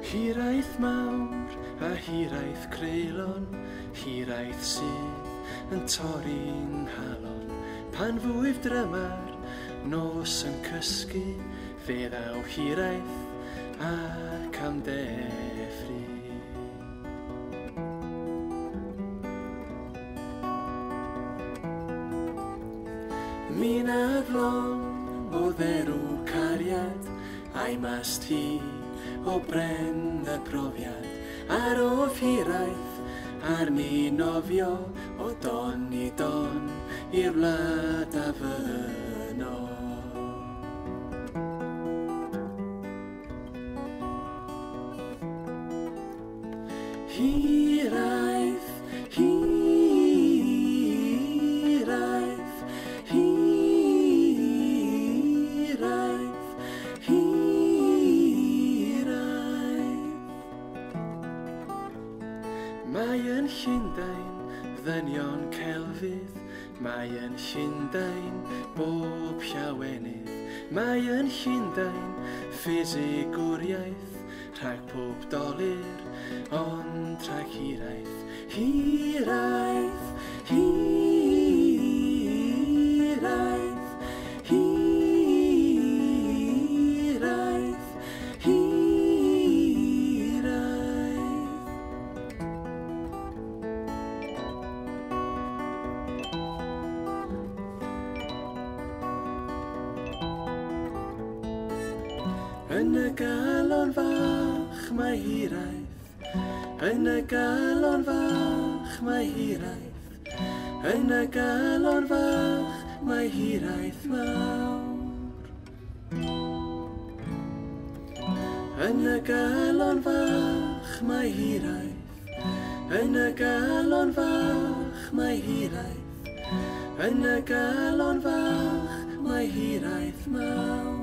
Hiraeth mawr a hiraeth creulon, hiraeth sydd yn torri'n nghalon. Pan fwyf drymar, nos yn cysgu, fe ddaw hiraeth ac am deffri. Mi'n aflon o dderw cariad, a'i mast hi o bren y profiad. Ar off hiraeth, ar ni nofio o don i don i'r wlad a fyno. Hiraeth, hiraeth, hiraeth, hiraeth. Mae yn Llundain ddynion celfydd, mae yn Llundain bob llawenydd. Mae yn Llundain ffisigwriaeth rhag pob dolir, ond rhag hiraeth. Hiraeth, hiraeth, hiraeth, hiraeth. Yn y galon fach mae hiraeth, yn y galon fach mae hiraeth, yn y galon fach mae hiraeth mawr. Yn y galon fach mae hiraeth, yn y galon fach mae hiraeth, yn y galon fach mae hiraeth mawr.